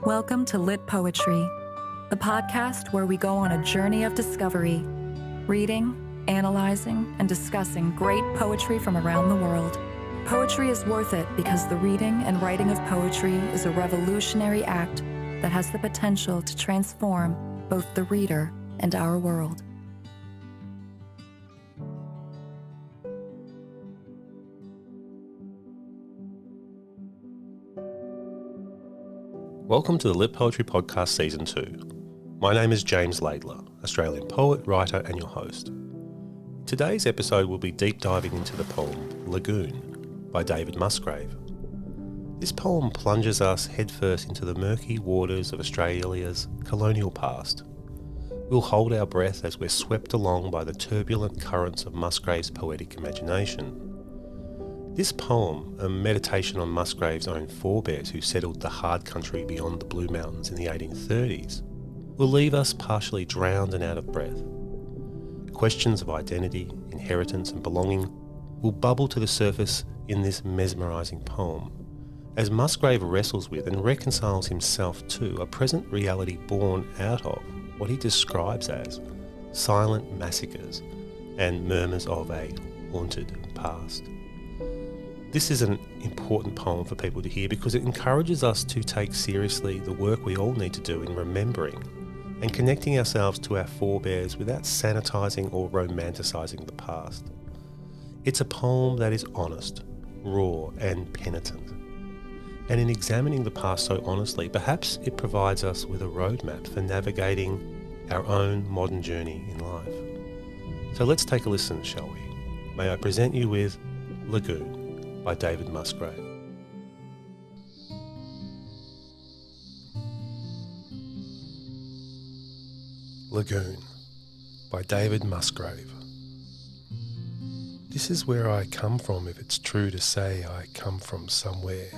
Welcome to Litpoetry, the podcast where we go on a journey of discovery, reading, analyzing, and discussing great poetry from around the world. Poetry is worth it because the reading and writing of poetry is a revolutionary act that has the potential to transform both the reader and our world. Welcome to the Litpoetry Podcast Season 2. My name is James Laidler, Australian poet, writer and your host. Today's episode will be deep diving into the poem Lagoon by David Musgrave. This poem plunges us headfirst into the murky waters of Australia's colonial past. We'll hold our breath as we're swept along by the turbulent currents of Musgrave's poetic imagination. This poem, a meditation on Musgrave's own forebears who settled the hard country beyond the Blue Mountains in the 1830s, will leave us partially drowned and out of breath. Questions of identity, inheritance and belonging will bubble to the surface in this mesmerising poem, as Musgrave wrestles with and reconciles himself to a present reality born out of what he describes as silent massacres and murmurs of a haunted past. This is an important poem for people to hear because it encourages us to take seriously the work we all need to do in remembering and connecting ourselves to our forebears without sanitising or romanticising the past. It's a poem that is honest, raw and penitent. And in examining the past so honestly, perhaps it provides us with a roadmap for navigating our own modern journey in life. So let's take a listen, shall we? May I present you with Lagoon by David Musgrave. Lagoon by David Musgrave. This is where I come from, if it's true to say I come from somewhere,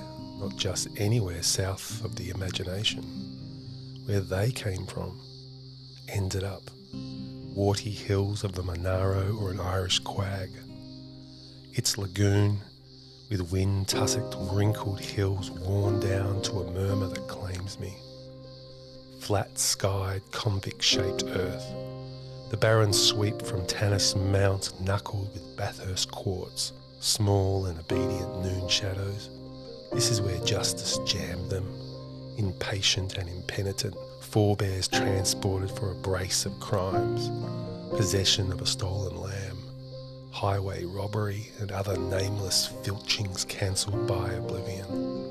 not just anywhere south of the imagination. Where they came from, ended up, warty hills of the Monaro or an Irish quag. It's Lagoon, with wind-tussocked, wrinkled hills worn down to a murmur that claims me. Flat-skied, convict-shaped earth, the barren sweep from Tanis Mount knuckled with Bathurst quartz, small and obedient noon shadows. This is where justice jammed them, impatient and impenitent, forebears transported for a brace of crimes, possession of a stolen lamb, highway robbery and other nameless filchings cancelled by oblivion.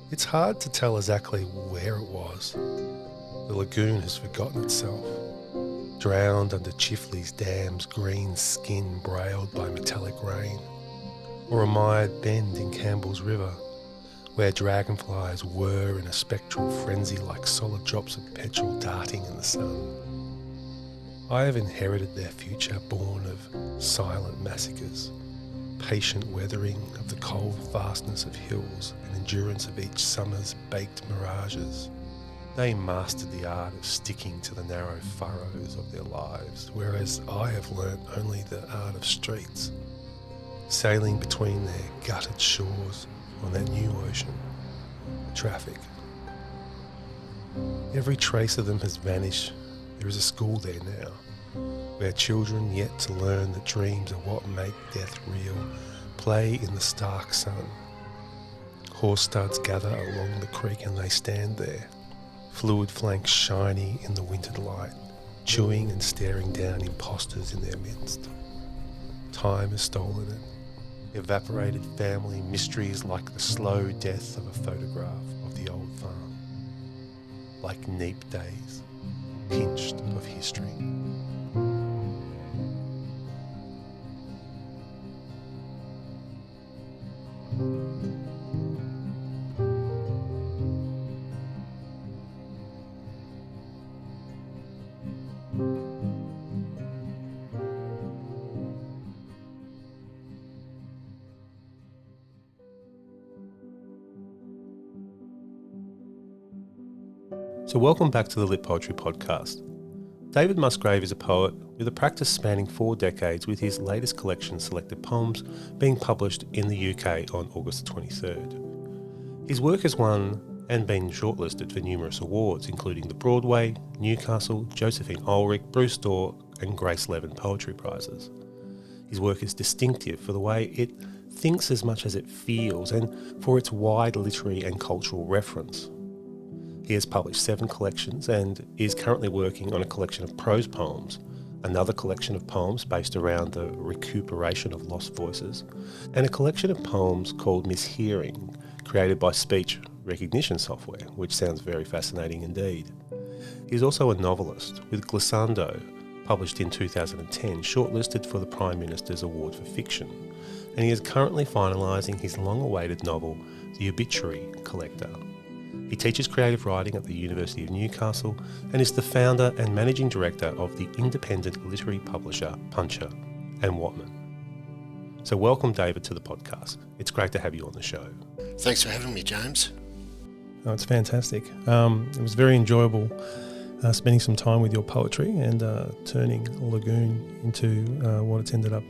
It's hard to tell exactly where it was. The lagoon has forgotten itself, drowned under Chifley's dam's green skin brailed by metallic rain, or a mired bend in Campbell's River, where dragonflies whir in a spectral frenzy like solid drops of petrol darting in the sun. I have inherited their future born of silent massacres, patient weathering of the cold fastness of hills and endurance of each summer's baked mirages. They mastered the art of sticking to the narrow furrows of their lives, whereas I have learnt only the art of streets, sailing between their gutted shores on that new ocean, traffic. Every trace of them has vanished. There is a school there now, where children yet to learn that dreams are what make death real, play in the stark sun. Horse studs gather along the creek and they stand there, fluid flanks shiny in the wintered light, chewing and staring down impostors in their midst. Time has stolen it. Evaporated family mysteries like the slow death of a photograph of the old farm. Like neap days, pinched of history. So welcome back to the Litpoetry Podcast. David Musgrave is a poet with a practice spanning 4 decades, with his latest collection, Selected Poems, being published in the UK on August 23rd. His work has won and been shortlisted for numerous awards, including the Broadway, Newcastle, Josephine Ulrich, Bruce Dorr and Grace Levin Poetry Prizes. His work is distinctive for the way it thinks as much as it feels and for its wide literary and cultural reference. He has published 7 collections and is currently working on a collection of prose poems, another collection of poems based around the recuperation of lost voices, and a collection of poems called Mishearing, created by speech recognition software, which sounds very fascinating indeed. He is also a novelist, with Glissando, published in 2010, shortlisted for the Prime Minister's Award for Fiction, and he is currently finalising his long-awaited novel, The Obituary Collector. He teaches creative writing at the University of Newcastle and is the founder and managing director of the independent literary publisher Puncher and Whatman. So welcome, David, to the podcast. It's great to have you on the show. Thanks for having me, James. Oh, it's fantastic. It was very enjoyable spending some time with your poetry and turning Lagoon into what it's ended up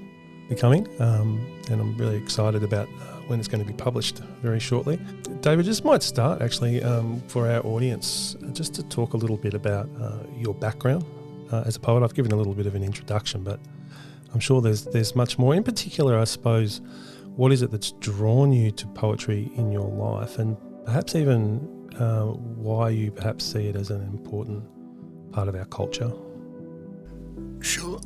becoming. And I'm really excited about when it's going to be published very shortly. David, just might start actually for our audience just to talk a little bit about your background as a poet. I've given a little bit of an introduction, but I'm sure there's much more. In particular, I suppose, what is it that's drawn you to poetry in your life, and perhaps even why you perhaps see it as an important part of our culture? Sure.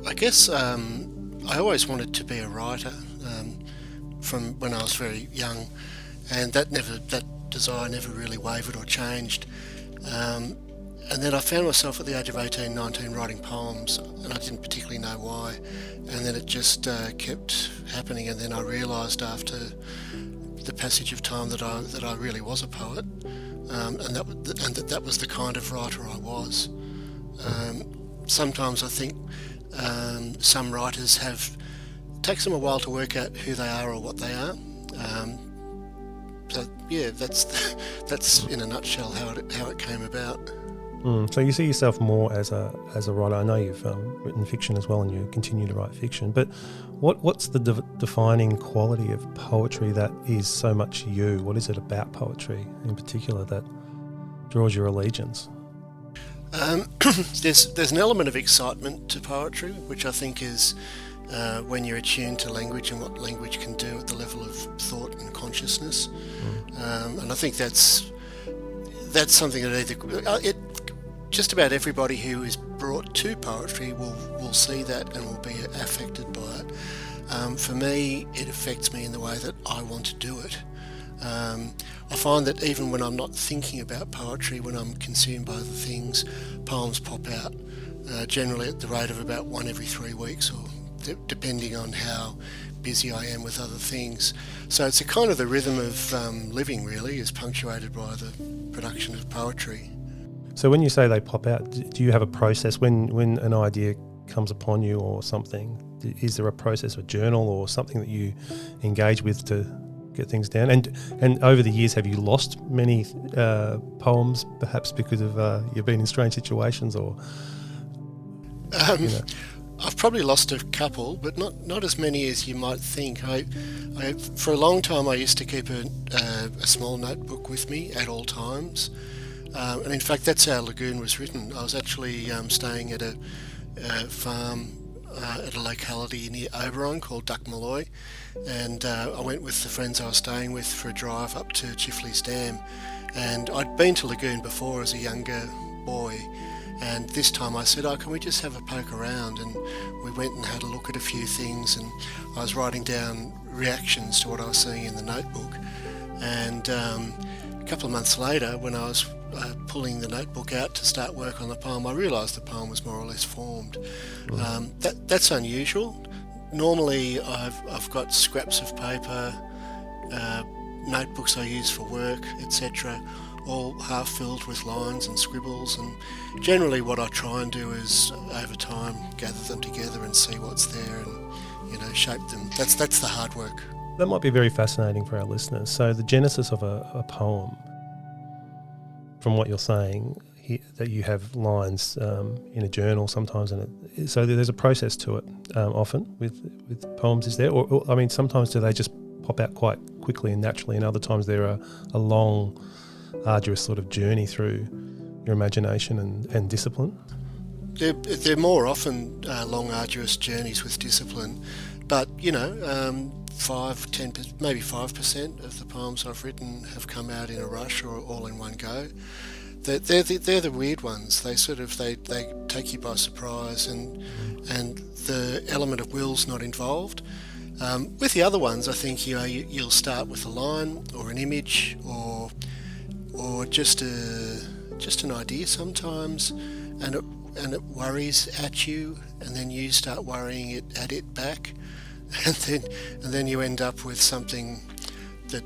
I guess I always wanted to be a writer from when I was very young, and that desire never really wavered or changed. And then I found myself at the age of 18, 19 writing poems, and I didn't particularly know why. And then it just kept happening, and then I realised after the passage of time that I really was a poet, and that was the kind of writer I was. Sometimes I think some writers it takes them a while to work out who they are or what they are. So yeah, that's in a nutshell how it came about. So you see yourself more as a writer. I know you've written fiction as well, and you continue to write fiction. But what's the defining quality of poetry that is so much you? What is it about poetry in particular that draws your allegiance? There's an element of excitement to poetry, which I think is when you're attuned to language and what language can do at the level of thought and consciousness. And I think that's something that just about everybody who is brought to poetry will see that and will be affected by it. For me, it affects me in the way that I want to do it. I find that even when I'm not thinking about poetry, when I'm consumed by other things, poems pop out, generally at the rate of about one every 3 weeks, or depending on how busy I am with other things. So it's a kind of the rhythm of living, really, is punctuated by the production of poetry. So when you say they pop out, do you have a process when an idea comes upon you or something? Is there a process, a journal or something that you engage with to get things down? And over the years, have you lost many poems, perhaps because of you've been in strange situations, or? I've probably lost a couple, but not as many as you might think. I for a long time I used to keep a small notebook with me at all times, and in fact that's how Lagoon was written. I was actually staying at a farm at a locality near Oberon called Duck Malloy, and I went with the friends I was staying with for a drive up to Chifley's Dam, and I'd been to Lagoon before as a younger boy, and this time I said, can we just have a poke around? And we went and had a look at a few things, and I was writing down reactions to what I was seeing in the notebook. And a couple of months later, when I was pulling the notebook out to start work on the poem, I realised the poem was more or less formed. That's unusual. Normally I've got scraps of paper, notebooks I use for work, etc., all half filled with lines and scribbles, and generally what I try and do is over time gather them together and see what's there and shape them. That's the hard work. That might be very fascinating for our listeners. So the genesis of a poem, from what you're saying, that you have lines in a journal sometimes, so there's a process to it often with poems, is there? Or I mean, sometimes do they just pop out quite quickly and naturally, and other times they're a long, arduous sort of journey through your imagination and discipline? They're more often long, arduous journeys with discipline, but 5-10, maybe 5% of the poems I've written have come out in a rush or all in one go. They're the weird ones. They take you by surprise, and the element of will's not involved. With the other ones, I think you'll start with a line or an image or just an idea sometimes, and it worries at you, and then you start worrying at it back, and then you end up with something that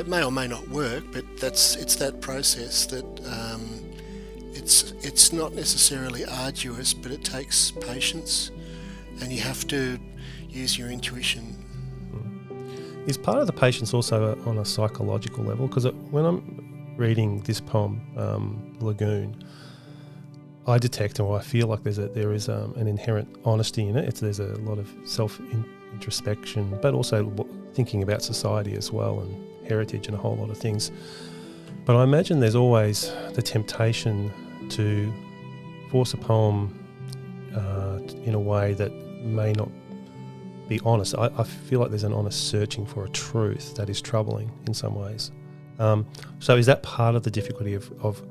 may or may not work. But it's that process that it's not necessarily arduous, but it takes patience, and you have to use your intuition. Is part of the patience also on a psychological level? Because when I'm reading this poem, Lagoon, I detect, or I feel like there is an inherent honesty in it. There's a lot of self-introspection, but also thinking about society as well, and heritage and a whole lot of things. But I imagine there's always the temptation to force a poem in a way that may not be honest. I feel like there's an honest searching for a truth that is troubling in some ways. So is that part of the difficulty of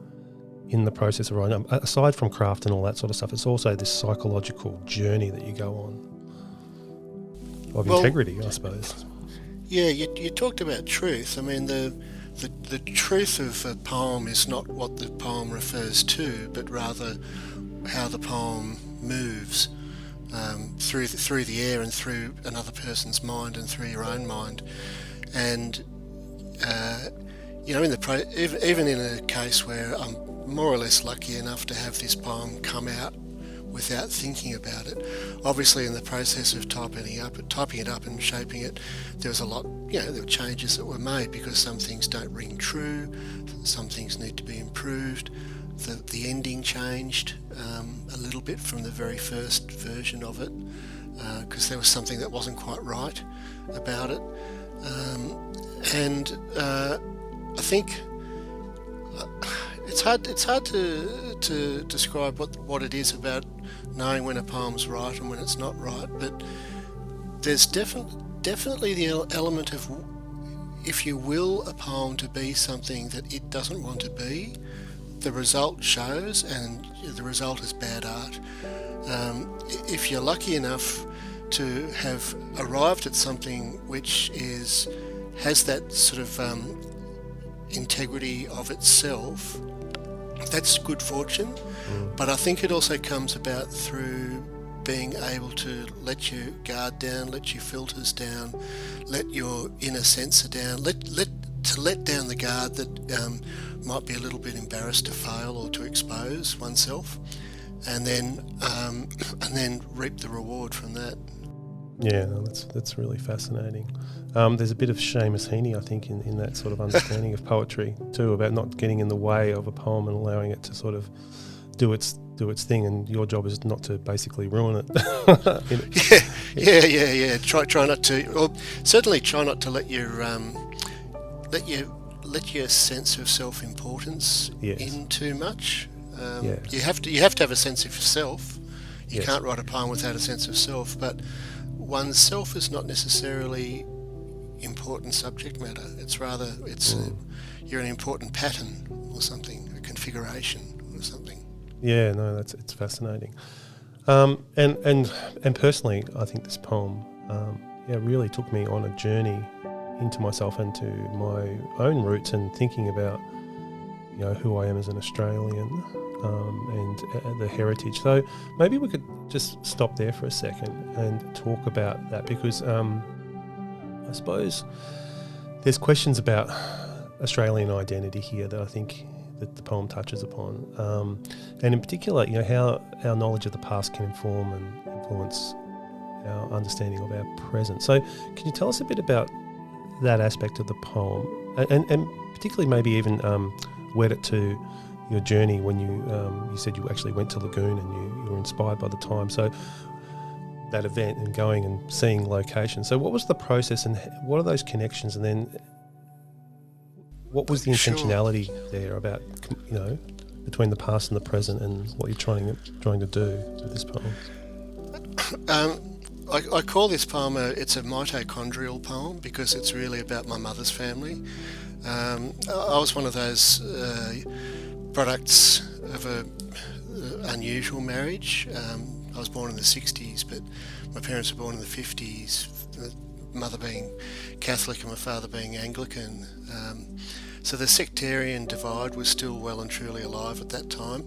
in the process of writing? Aside from craft and all that sort of stuff, it's also this psychological journey that you go on of integrity, I suppose. Yeah, you talked about truth. I mean, the truth of a poem is not what the poem refers to, but rather how the poem moves through the air and through another person's mind and through your own mind. And even in a case where I'm more or less lucky enough to have this poem come out without thinking about it, obviously in the process of typing it up and shaping it, there was a lot, there were changes that were made because some things don't ring true, some things need to be improved. The ending changed a little bit from the very first version of it because there was something that wasn't quite right about it. I think it's hard to describe what it is about knowing when a poem's right and when it's not right, but there's definitely the element of, if you will a poem to be something that it doesn't want to be, the result shows, and the result is bad art. If you're lucky enough to have arrived at something which has that sort of integrity of itself, that's good fortune. But I think it also comes about through being able to let your guard down, let your filters down, let your inner censor down, let down the guard that might be a little bit embarrassed to fail or to expose oneself, and then reap the reward from that. Yeah, no, that's really fascinating. There's a bit of Seamus Heaney, I think, in that sort of understanding of poetry too, about not getting in the way of a poem and allowing it to sort of do its thing, and your job is not to basically ruin it. Yeah. Try not to, or certainly try not to let your sense of self-importance in too much. You have to have a sense of yourself. You can't write a poem without a sense of self, but one's self is not necessarily important subject matter. It's rather you're an important pattern or something, a configuration or something. Yeah, no, it's fascinating. And personally, I think this poem really took me on a journey into myself and to my own roots, and thinking about who I am as an Australian and the heritage. So maybe we could just stop there for a second and talk about that, because I suppose there's questions about Australian identity here that I think that the poem touches upon, and in particular, how our knowledge of the past can inform and influence our understanding of our present. So can you tell us a bit about that aspect of the poem, and particularly maybe even wed it to your journey when you said you actually went to Lagoon and you were inspired by the time. So that event and going and seeing locations. So what was the process and what are those connections, and then what was the intentionality there about, between the past and the present and what you're trying to do with this poem? I call this poem it's a mitochondrial poem because it's really about my mother's family. I was one of those products of a unusual marriage. I was born in the 60s, but my parents were born in the 50s, mother being Catholic and my father being Anglican. So the sectarian divide was still well and truly alive at that time.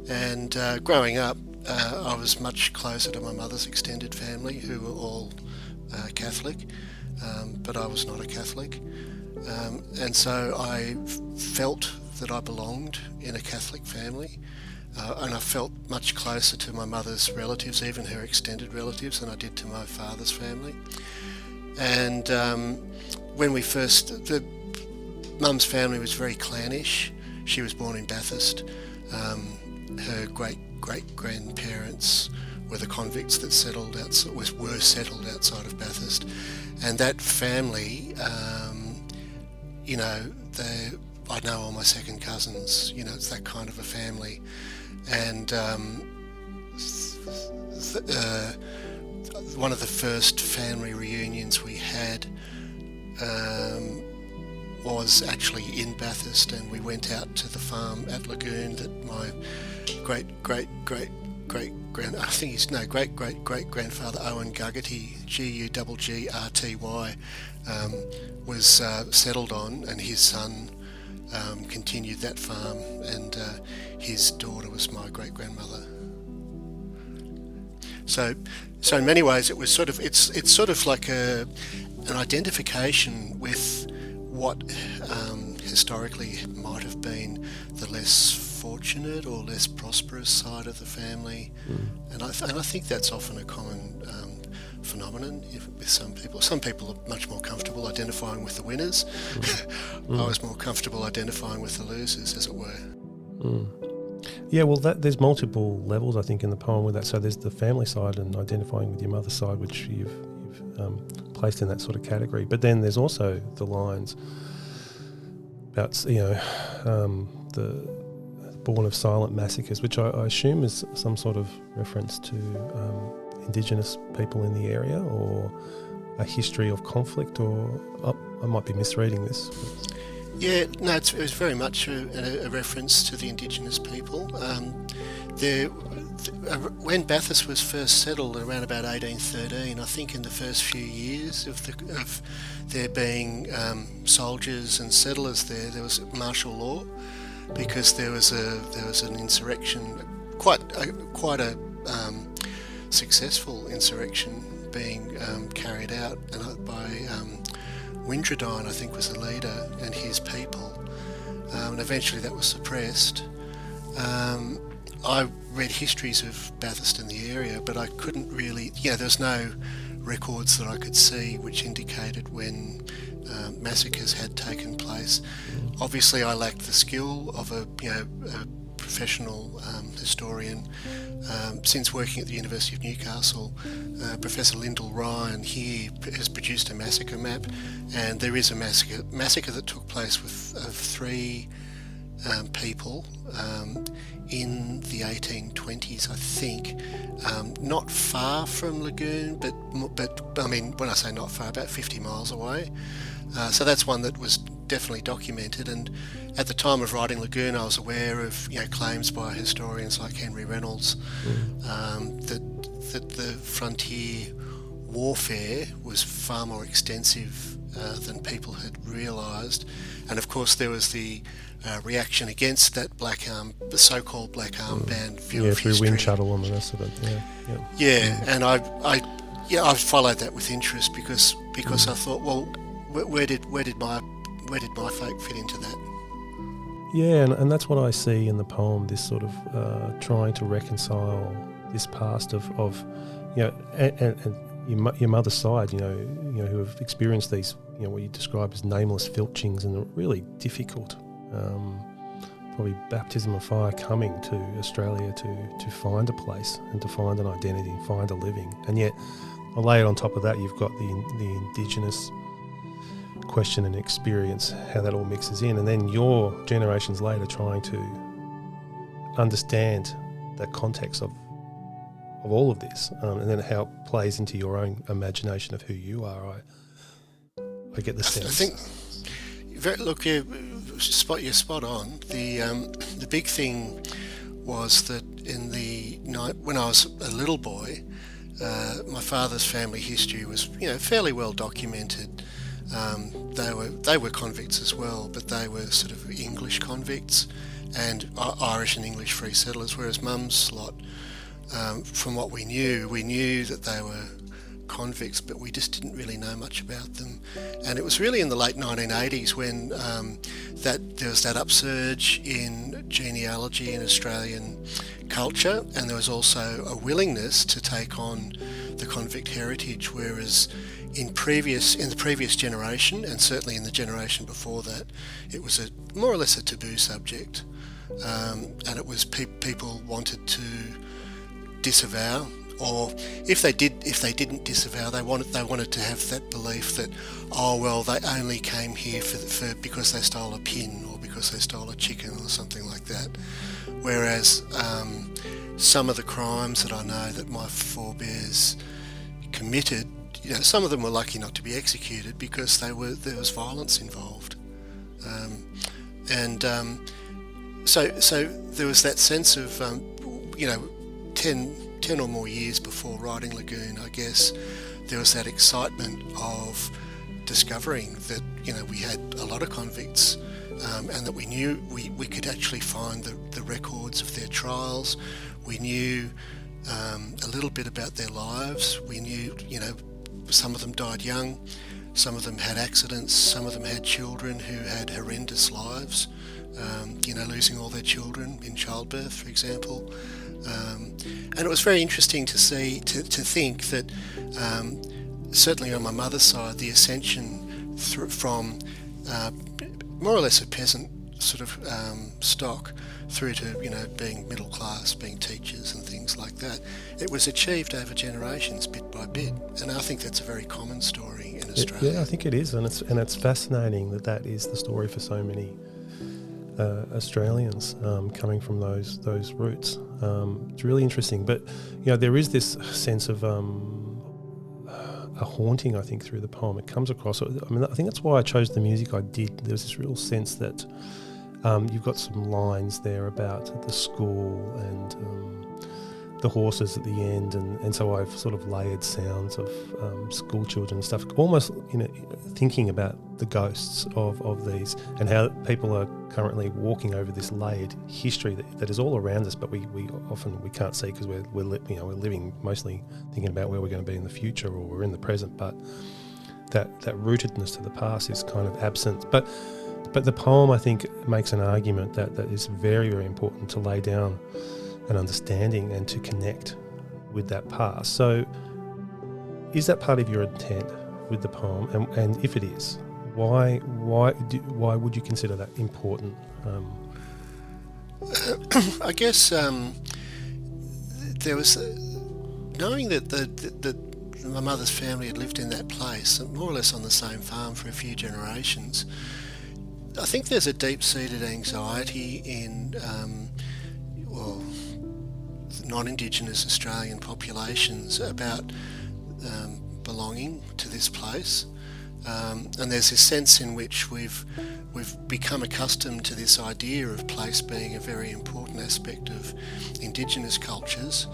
And growing up, I was much closer to my mother's extended family, who were all Catholic, but I was not a Catholic. And so I felt that I belonged in a Catholic family. And I felt much closer to my mother's relatives, even her extended relatives, than I did to my father's family. And when we Mum's family was very clannish. She was born in Bathurst. Her great-great-grandparents were the convicts that were settled outside of Bathurst. And that family, I know all my second cousins, it's that kind of a family. And one of the first family reunions we had was actually in Bathurst, and we went out to the farm at Lagoon that my great-great-great-grandfather Owen Guggerty, Guggrty, was settled on, and his son continued that farm, and his daughter was my great-grandmother. So in many ways, it was it's sort of like an identification with what historically might have been the less fortunate or less prosperous side of the family, and I think that's often a common phenomenon with some people. Some people are much more comfortable identifying with the winners. I was more comfortable identifying with the losers, as it were. Yeah, well, there's multiple levels, I think, in the poem with that. So there's the family side and identifying with your mother's side, which you've placed in that sort of category. But then there's also the lines about, the born of silent massacres, which I assume is some sort of reference to Indigenous people in the area, or a history of conflict, or I might be misreading this. Yeah, no, it was very much a reference to the Indigenous people. When Bathurst was first settled around about 1813, I think in the first few years of there being soldiers and settlers there was martial law, because there was an insurrection, quite a successful insurrection being carried out by Windradine, I think, was the leader, and his people, and eventually that was suppressed. I read histories of Bathurst in the area, but I couldn't really, there's no records that I could see which indicated when massacres had taken place. Obviously I lacked the skill of a professional historian. Since working at the University of Newcastle, Professor Lyndall Ryan here has produced a massacre map, and there is a massacre that took place of three people in the 1820s, I think, not far from Lagoon, but I mean, when I say not far, about 50 miles away. So that's one that was definitely documented, and at the time of writing Lagoon, I was aware of claims by historians like Henry Reynolds that the frontier warfare was far more extensive than people had realised, and of course there was the reaction against that the so-called Black Armband view of through history. Wind Shuttle and the rest of it. And I followed that with interest because I thought, well, where did my folk fit into that? Yeah, and that's what I see in the poem, this sort of trying to reconcile this past of and your mother's side, who have experienced these, what you describe as nameless filchings, and really difficult probably baptism of fire coming to Australia to find a place and to find an identity, find a living. And yet, I lay it on top of that, you've got the Indigenous question and experience, how that all mixes in, and then you're generations later trying to understand the context of all of this, and then how it plays into your own imagination of who you are. I get the sense. I think, look, you're spot on. The big thing was that when I was a little boy, my father's family history was fairly well documented. They were convicts as well, but they were sort of English convicts and Irish and English free settlers, whereas Mum's lot, from what we knew that they were convicts, but we just didn't really know much about them. And it was really in the late 1980s when there was that upsurge in genealogy in Australian culture, and there was also a willingness to take on the convict heritage, whereas in the previous generation, and certainly in the generation before that, it was more or less a taboo subject, and it was people wanted to disavow, or if they didn't disavow, they wanted to have that belief that, oh well, they only came here for because they stole a pin or because they stole a chicken or something like that. Whereas some of the crimes that I know that my forebears committed, some of them were lucky not to be executed because there was violence involved, so there was that sense of 10 or more years before writing Lagoon, I guess, there was that excitement of discovering that we had a lot of convicts, and that we knew we could actually find the records of their trials. We knew a little bit about their lives. We knew, some of them died young, some of them had accidents, some of them had children who had horrendous lives, losing all their children in childbirth, for example. And it was very interesting to think that certainly on my mother's side, the ascension from more or less a peasant sort of stock through to being middle class, being teachers and things like that, it was achieved over generations, bit by bit, and I think that's a very common story in Australia. Yeah, I think it is, and it's fascinating that is the story for so many Australians coming from those roots. It's really interesting, but there is this sense of a haunting, I think, through the poem. It comes across. I think that's why I chose the music I did. There's this real sense that you've got some lines there about the school and the horses at the end, and so I've sort of layered sounds of school children and stuff, almost thinking about the ghosts of these and how people are currently walking over this layered history that is all around us, but we often can't see because we're living mostly thinking about where we're going to be in the future, or we're in the present, but that rootedness to the past is kind of absent. But the poem, I think, makes an argument that is very, very important to lay down an understanding and to connect with that past. So is that part of your intent with the poem? And if it is, why would you consider that important? I guess there was knowing that my mother's family had lived in that place, more or less on the same farm for a few generations. I think there's a deep-seated anxiety in non-Indigenous Australian populations about belonging to this place, and there's this sense in which we've become accustomed to this idea of place being a very important aspect of Indigenous cultures,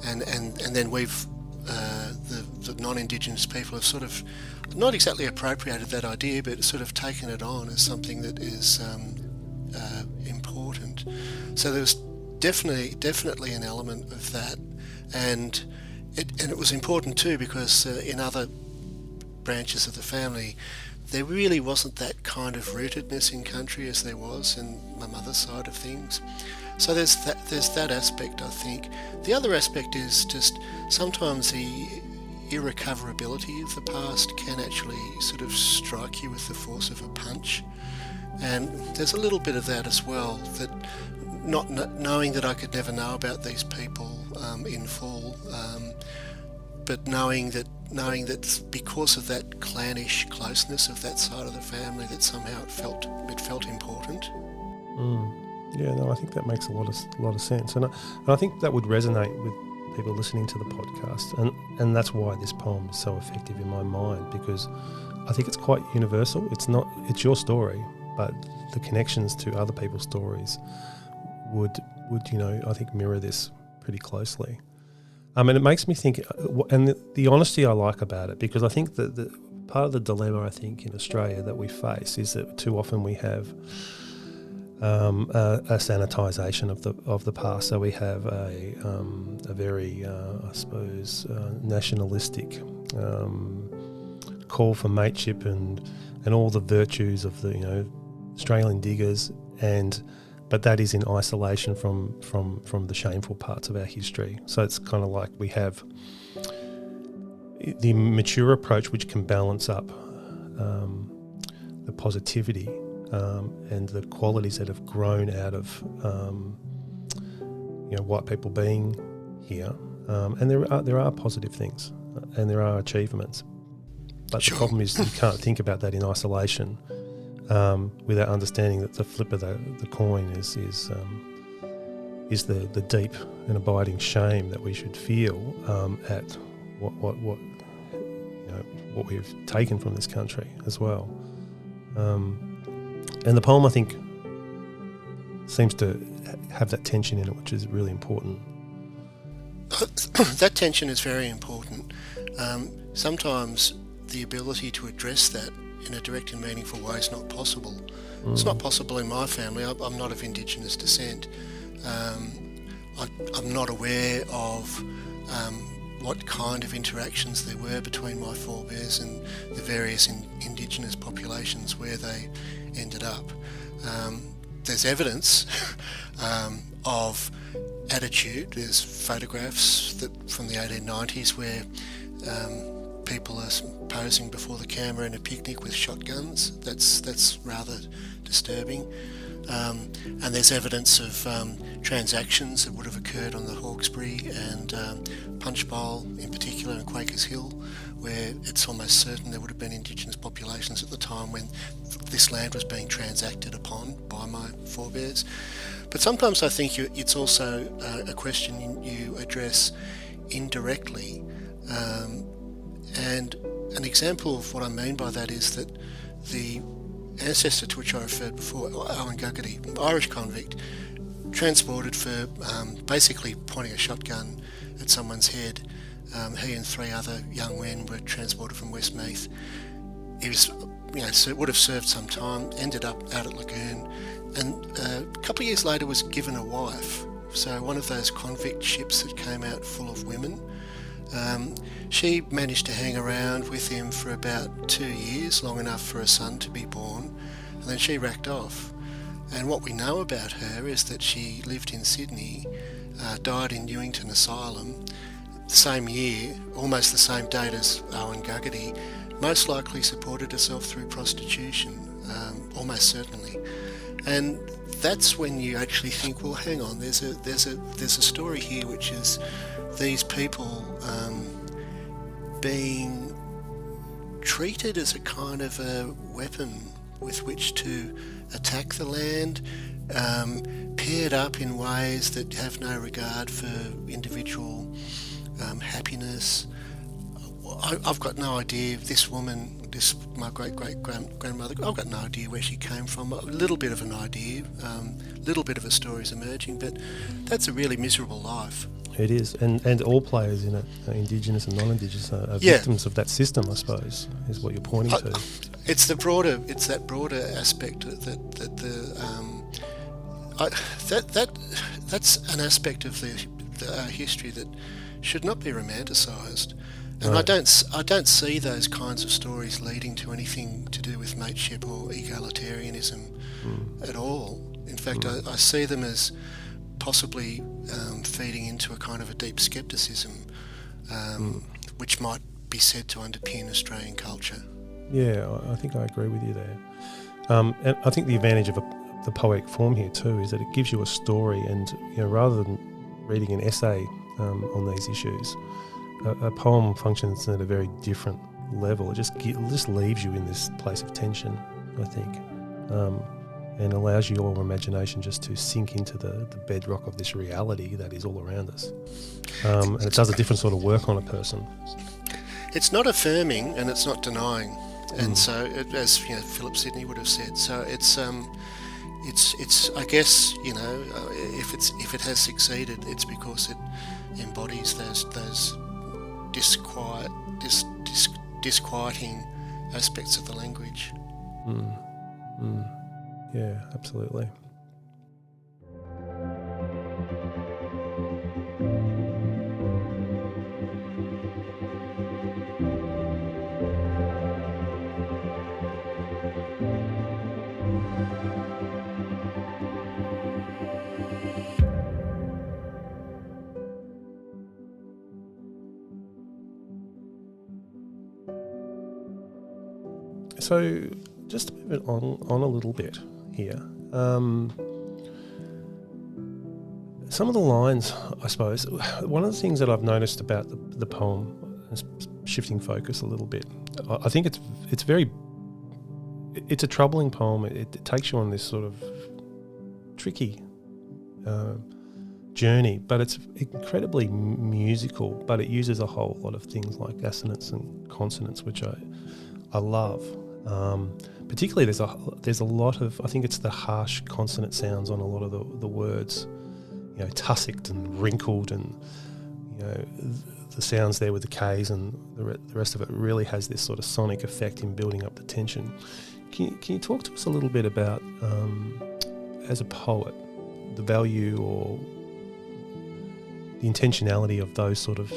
and then we've the non-Indigenous people have sort of not exactly appropriated that idea, but sort of taken it on as something that is important. So there was definitely an element of that, and it was important too because in other branches of the family there really wasn't that kind of rootedness in country as there was in my mother's side of things. So there's that aspect, I think. The other aspect is just sometimes the irrecoverability of the past can actually sort of strike you with the force of a punch, And there's a little bit of that as well, that not knowing that I could never know about these people in full, but knowing that because of that clannish closeness of that side of the family, that somehow it felt important. Yeah, no, I think that makes a lot of sense, and I think that would resonate with people listening to the podcast, and that's why this poem is so effective in my mind, because I think it's quite universal. It's your story, but the connections to other people's stories would I think mirror this pretty closely. And it makes me think, and the honesty I like about it, because I think that the part of the dilemma I think in Australia that we face is that too often we have a sanitisation of the past. So we have a very, I suppose, nationalistic call for mateship and all the virtues of the Australian diggers, but that is in isolation from the shameful parts of our history. So it's kind of like we have the mature approach, which can balance up the positivity and the qualities that have grown out of white people being here, and there are positive things and there are achievements, but Sure. The problem is you can't think about that in isolation without understanding that the flip of the coin is the deep and abiding shame that we should feel at what we've taken from this country as well. And the poem, I think, seems to have that tension in it, which is really important. That tension is very important. Sometimes the ability to address that in a direct and meaningful way is not possible. It's not possible in my family. I'm not of Indigenous descent. I'm not aware of what kind of interactions there were between my forebears and the various Indigenous populations where they ended up. There's evidence of attitude. There's photographs from the 1890s where people are posing before the camera in a picnic with shotguns. That's rather disturbing. And there's evidence of transactions that would have occurred on the Hawkesbury and Punchbowl in particular, and Quakers Hill, where it's almost certain there would have been Indigenous populations at the time when this land was being transacted upon by my forebears. But sometimes I think it's also a question you address indirectly. And an example of what I mean by that is that the ancestor to which I referred before, Owen Guggerty, Irish convict, transported for basically pointing a shotgun at someone's head. He and 3 other young men were transported from Westmeath. He was, would have served some time, ended up out at Lagoon, and a couple of years later was given a wife. So one of those convict ships that came out full of women. She managed to hang around with him for about 2 years, long enough for a son to be born, and then she racked off. And what we know about her is that she lived in Sydney, died in Newington Asylum, the same year, almost the same date as Owen Guggerty, most likely supported herself through prostitution, almost certainly. And that's when you actually think, well, hang on, there's a story here which is these people being treated as a kind of a weapon with which to attack the land, paired up in ways that have no regard for individual happiness. I've got no idea. This woman, my great-great-grandmother, I've got no idea where she came from. A little bit of an idea, little bit of a story's emerging, but that's a really miserable life. It is, and all players in it, Indigenous and non-Indigenous, are victims of that system, I suppose, is what you're pointing to. It's that broader aspect that's an aspect of the history that should not be romanticised. And right. I don't see those kinds of stories leading to anything to do with mateship or egalitarianism at all. In fact, I see them as possibly feeding into a kind of a deep scepticism, which might be said to underpin Australian culture. Yeah, I think I agree with you there. And I think the advantage of the poetic form here too is that it gives you a story, and rather than reading an essay on these issues, a poem functions at a very different level. It just leaves you in this place of tension, I think, and allows your imagination just to sink into the bedrock of this reality that is all around us. And it does a different sort of work on a person. It's not affirming and it's not denying, and so as Philip Sidney would have said. So it's I guess if it has succeeded, it's because it embodies those disquieting aspects of the language. Yeah, absolutely. So, just to move it on a little bit here, some of the lines, I suppose, one of the things that I've noticed about the poem, shifting focus a little bit, I think it's a troubling poem. It takes you on this sort of tricky journey, but it's incredibly musical, but it uses a whole lot of things like assonance and consonants, which I love. Particularly there's a lot of, I think it's the harsh consonant sounds on a lot of the words, tussicked and wrinkled, and the sounds there with the K's, and the rest of it really has this sort of sonic effect in building up the tension. Can you talk to us a little bit about, as a poet, the value or the intentionality of those sort of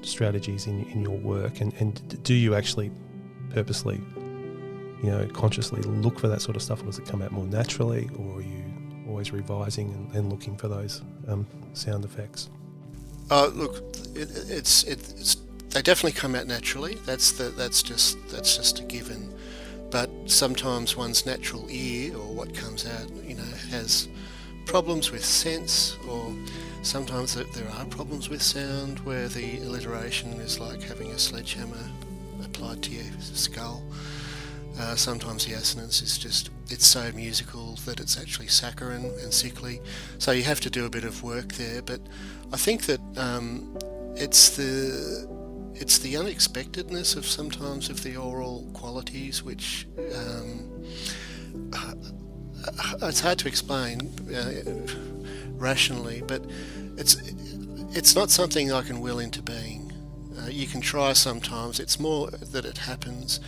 strategies in your work, and do you actually purposely, consciously look for that sort of stuff, or does it come out more naturally, or are you always revising and looking for those sound effects? Look, it's they definitely come out naturally. That's just a given. But sometimes one's natural ear, or what comes out, has problems with sense, or sometimes there are problems with sound where the alliteration is like having a sledgehammer applied to your skull. Sometimes the assonance is it's so musical that it's actually saccharine and sickly. So you have to do a bit of work there. But I think that it's the unexpectedness of sometimes of the oral qualities, which it's hard to explain rationally, but it's not something I can will into being. You can try sometimes. It's more that it happens.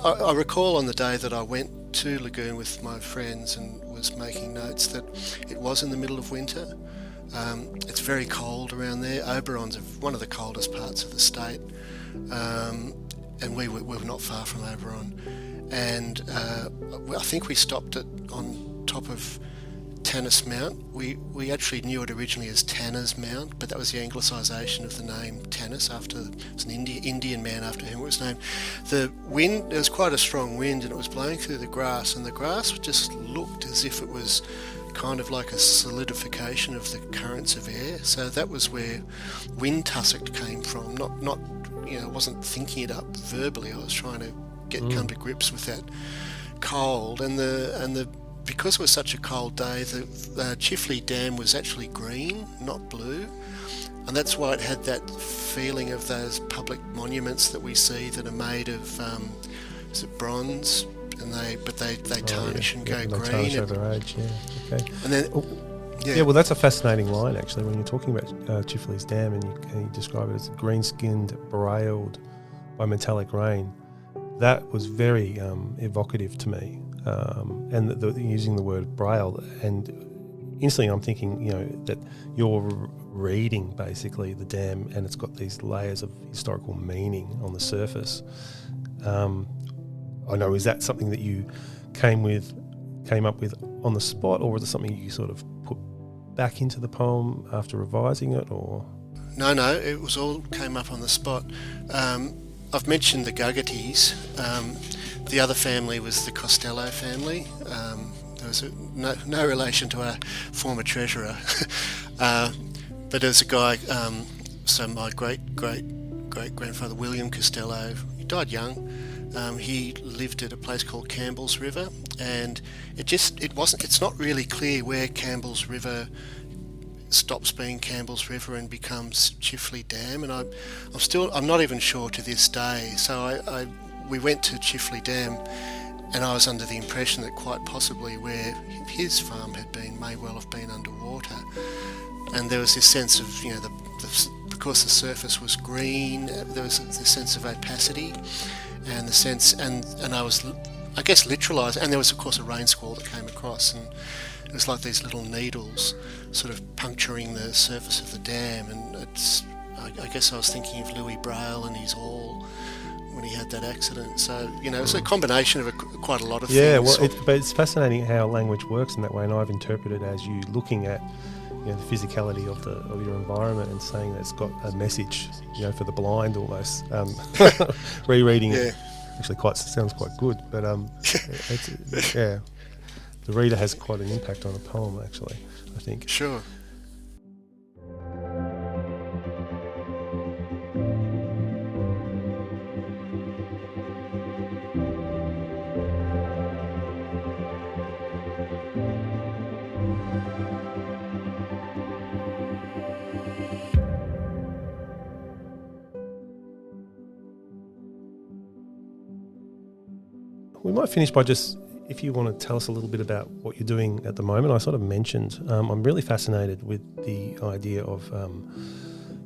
I recall on the day that I went to Lagoon with my friends and was making notes that it was in the middle of winter. It's very cold around there. Oberon's one of the coldest parts of the state, and we were not far from Oberon. And I think we stopped on top of Tanis Mount. We actually knew it originally as Tanner's Mount, but that was the anglicisation of the name Tanis, after it was an Indian man after whom it was named. The wind, there was quite a strong wind, and it was blowing through the grass, and the grass just looked as if it was kind of like a solidification of the currents of air. So that was where wind tussock came from. Not I wasn't thinking it up verbally. I was trying to come to grips with that cold, and the because it was such a cold day, the Chifley Dam was actually green, not blue, and that's why it had that feeling of those public monuments that we see that are made of is it bronze, and they tarnish and go green. They tarnish over age, yeah. Okay. And then well, that's a fascinating line actually when you're talking about Chifley's Dam, and you describe it as green-skinned, brailed by metallic rain. That was very evocative to me. And using the word braille, and instantly I'm thinking, that you're reading basically the dam, and it's got these layers of historical meaning on the surface. I know, is that something that you came up with on the spot, or was it something you sort of put back into the poem after revising it, or? No, it was all came up on the spot. I've mentioned the Guggerties. the other family was the Costello family. There was no relation to our former treasurer, but there was a guy. So my great grandfather William Costello, he died young. He lived at a place called Campbell's River, and it's not really clear where Campbell's River stops being Campbell's River and becomes Chifley Dam, and I'm not even sure to this day. So we went to Chifley Dam, and I was under the impression that quite possibly where his farm had been may well have been underwater, and there was this sense of, because the surface was green, there was this sense of opacity, and the sense, and I was, I guess, literalised, and there was of course a rain squall that came across, and it was like these little needles sort of puncturing the surface of the dam, and I guess I was thinking of Louis Braille and his awl when he had that accident. So, it's a combination of quite a lot of things. Yeah, well, but it's fascinating how language works in that way, and I've interpreted as you looking at the physicality of your environment and saying that it's got a message, for the blind almost. Rereading it actually sounds quite good, but the reader has quite an impact on a poem, actually, I think. Sure. We might finish by just, if you want to tell us a little bit about what you're doing at the moment. I sort of mentioned, I'm really fascinated with the idea of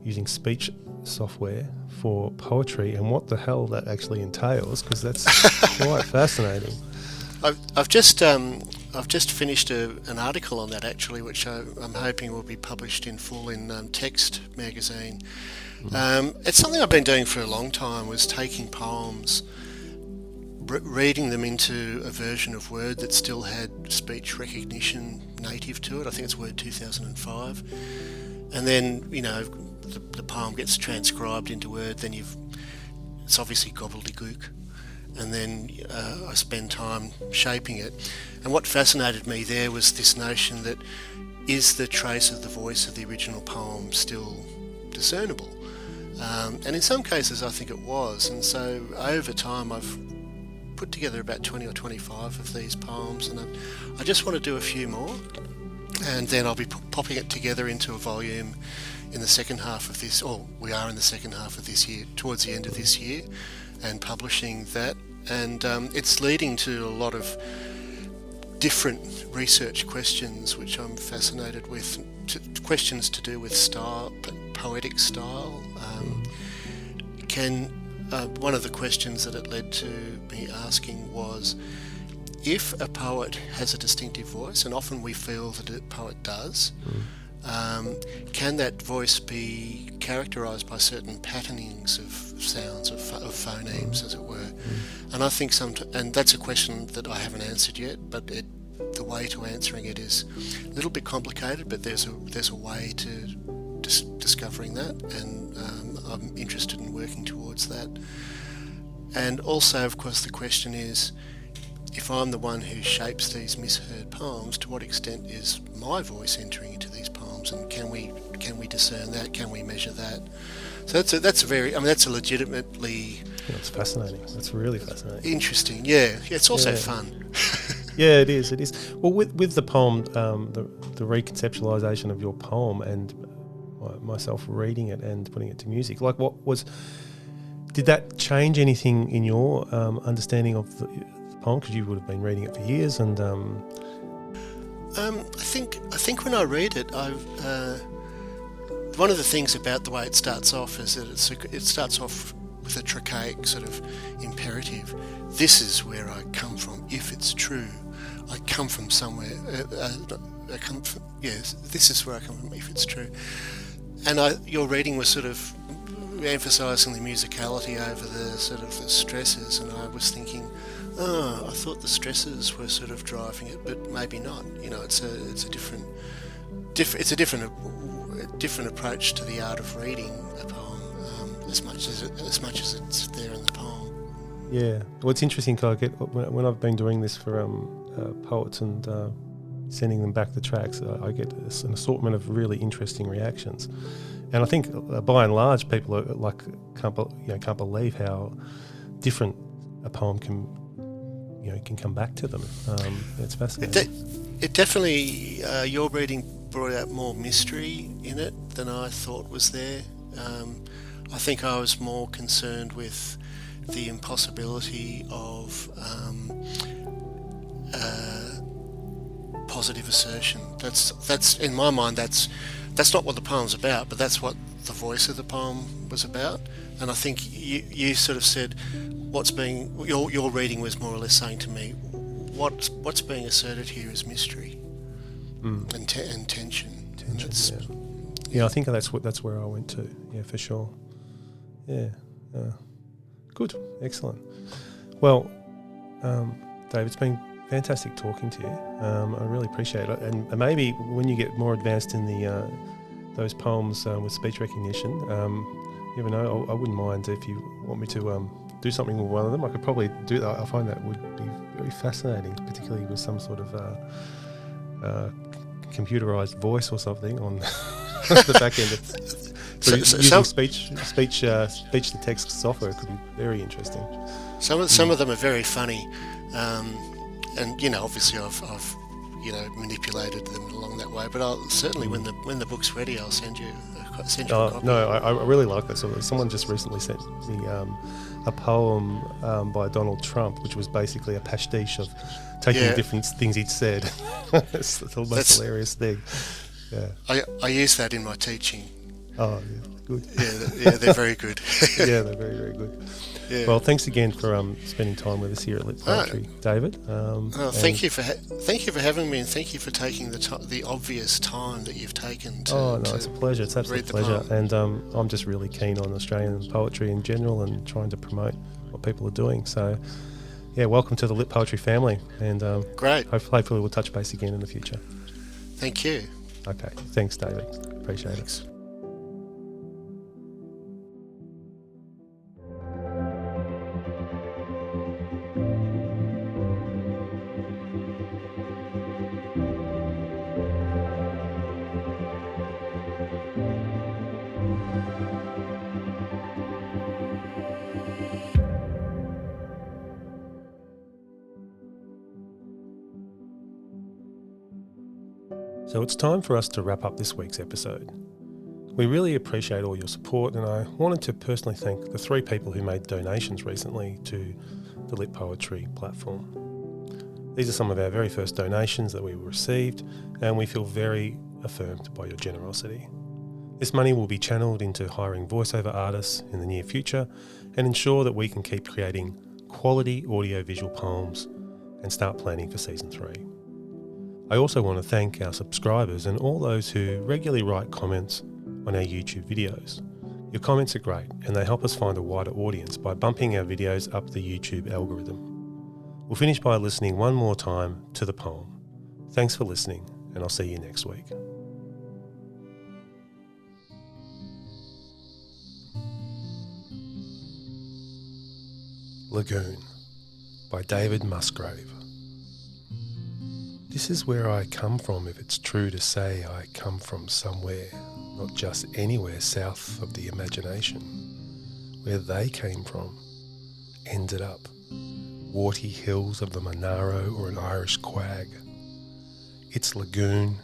using speech software for poetry and what the hell that actually entails, because that's quite fascinating. I've just finished an article on that, actually, which I'm hoping will be published in full in Text magazine. It's something I've been doing for a long time, was taking poems, reading them into a version of Word that still had speech recognition native to it. I think it's Word 2005. And then, the poem gets transcribed into Word, then it's obviously gobbledygook. And then I spend time shaping it. And what fascinated me there was this notion that, is the trace of the voice of the original poem still discernible? And in some cases I think it was. And so over time I've put together about 20 or 25 of these poems, and I just want to do a few more, and then I'll be popping it together into a volume in the second half of this, or we are in the second half of this year, towards the end of this year, and publishing that. And it's leading to a lot of different research questions which I'm fascinated with, questions to do with style, poetic style. One of the questions that it led to me asking was, if a poet has a distinctive voice, and often we feel that a poet does, can that voice be characterised by certain patternings of sounds, of phonemes, as it were? And I think and that's a question that I haven't answered yet, but the way to answering it is a little bit complicated, but there's a way to discovering that, and I'm interested in working towards that. And also, of course, the question is, if I'm the one who shapes these misheard poems, to what extent is my voice entering into these poems, and can we discern that? Can we measure that? So that's a legitimately... It's fascinating. That's really fascinating. Interesting, yeah. It's also fun. Yeah, it is. It is. Well, with the poem, the reconceptualization of your poem, and myself reading it and putting it to music, did that change anything in your understanding of the poem? Because you would have been reading it for years, and I think when I read it, one of the things about the way it starts off is that it starts off with a trachaic sort of imperative. This is where I come from, if it's true. I come from somewhere. This is where I come from, if it's true. And your reading was sort of emphasising the musicality over the sort of the stresses, and I was thinking, I thought the stresses were sort of driving it, but maybe not. It's a different approach to the art of reading a poem, as much as it's there in the poem. Yeah. Well, it's interesting because I get when I've been doing this for poets and sending them back the tracks, I get an assortment of really interesting reactions, and I think by and large people are like can't believe how different a poem can come back to them. It's fascinating. It definitely your reading brought out more mystery in it than I thought was there. I think I was more concerned with the impossibility of positive assertion. That's in my mind. That's not what the poem's about, but that's what the voice of the poem was about. And I think you sort of said your reading was more or less saying to me, what's being asserted here is mystery and tension. Yeah, I think that's where I went to. Yeah, for sure. Yeah. Good. Excellent. Well, Dave, it's been fantastic talking to you. I really appreciate it. And maybe when you get more advanced in those poems with speech recognition, you never know, I wouldn't mind if you want me to do something with one of them. I could probably do that. I find that would be very fascinating, particularly with some sort of computerized voice or something on the back end of using speech to text software could be very interesting. Some of them are very funny, and obviously I've manipulated them along that way. But I'll certainly when the book's ready, I'll send you a copy. No, I really like that. So someone just recently sent me a poem by Donald Trump, which was basically a pastiche of taking different things he'd said. It's the most hilarious thing. Yeah. I use that in my teaching. Oh, yeah, good. Yeah, they're very good. Yeah, they're very, very good. Yeah. Well, thanks again for spending time with us here at Litpoetry, David. Thank you for having me, and thank you for taking the obvious time that you've taken. It's a pleasure. It's absolute pleasure, and I'm just really keen on Australian poetry in general and trying to promote what people are doing. So, yeah, welcome to the Litpoetry family, and great. Hopefully, we'll touch base again in the future. Thank you. Okay, thanks, David. Appreciate it. So it's time for us to wrap up this week's episode. We really appreciate all your support, and I wanted to personally thank the 3 people who made donations recently to the Litpoetry platform. These are some of our very first donations that we received, and we feel very affirmed by your generosity. This money will be channeled into hiring voiceover artists in the near future and ensure that we can keep creating quality audio-visual poems and start planning for Season 3. I also want to thank our subscribers and all those who regularly write comments on our YouTube videos. Your comments are great, and they help us find a wider audience by bumping our videos up the YouTube algorithm. We'll finish by listening one more time to the poem. Thanks for listening, and I'll see you next week. Lagoon by David Musgrave. This is where I come from, if it's true to say I come from somewhere, not just anywhere south of the imagination. Where they came from, ended up, warty hills of the Monaro or an Irish quag. It's Lagoon,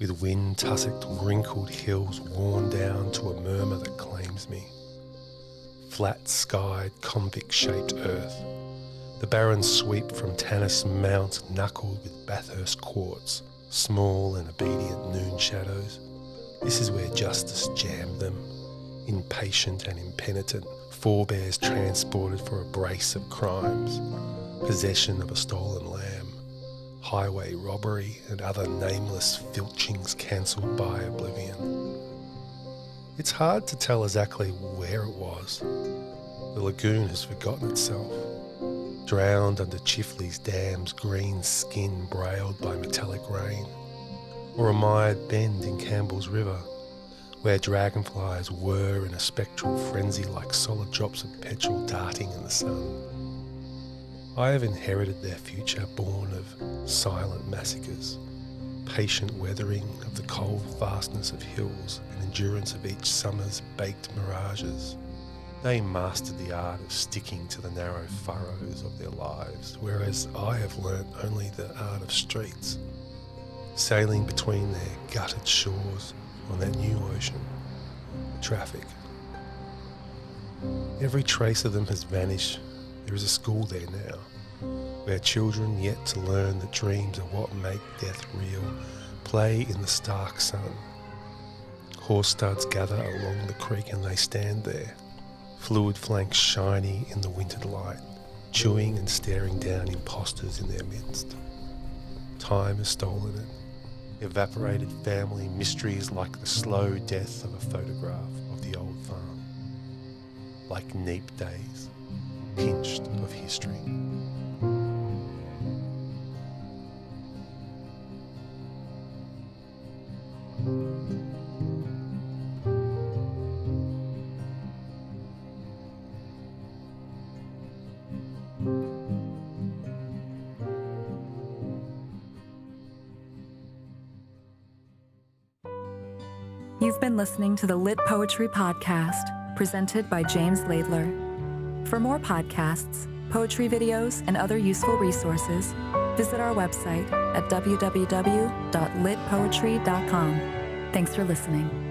with wind-tussocked, wrinkled hills worn down to a murmur that claims me. Flat-skied, convict-shaped earth. The barren sweep from Tanis Mount knuckled with Bathurst quartz, small and obedient noon shadows. This is where justice jammed them, impatient and impenitent, forebears transported for a brace of crimes, possession of a stolen lamb, highway robbery and other nameless filchings cancelled by oblivion. It's hard to tell exactly where it was. The lagoon has forgotten itself. Drowned under Chifley's dam's green skin brailed by metallic rain, or a mired bend in Campbell's River, where dragonflies whir in a spectral frenzy like solid drops of petrol darting in the sun. I have inherited their future born of silent massacres, patient weathering of the cold vastness of hills and endurance of each summer's baked mirages. They mastered the art of sticking to the narrow furrows of their lives, whereas I have learnt only the art of streets, sailing between their gutted shores on that new ocean, traffic. Every trace of them has vanished. There is a school there now, where children yet to learn that dreams are what make death real play in the stark sun. Horse studs gather along the creek and they stand there, fluid flanks shiny in the wintered light, chewing and staring down impostors in their midst. Time has stolen it. Evaporated family mysteries like the slow death of a photograph of the old farm. Like neap days, pinched of history. You've been listening to the Lit Poetry Podcast, presented by James Laidler. For more podcasts, poetry videos, and other useful resources, visit our website at www.litpoetry.com. Thanks for listening.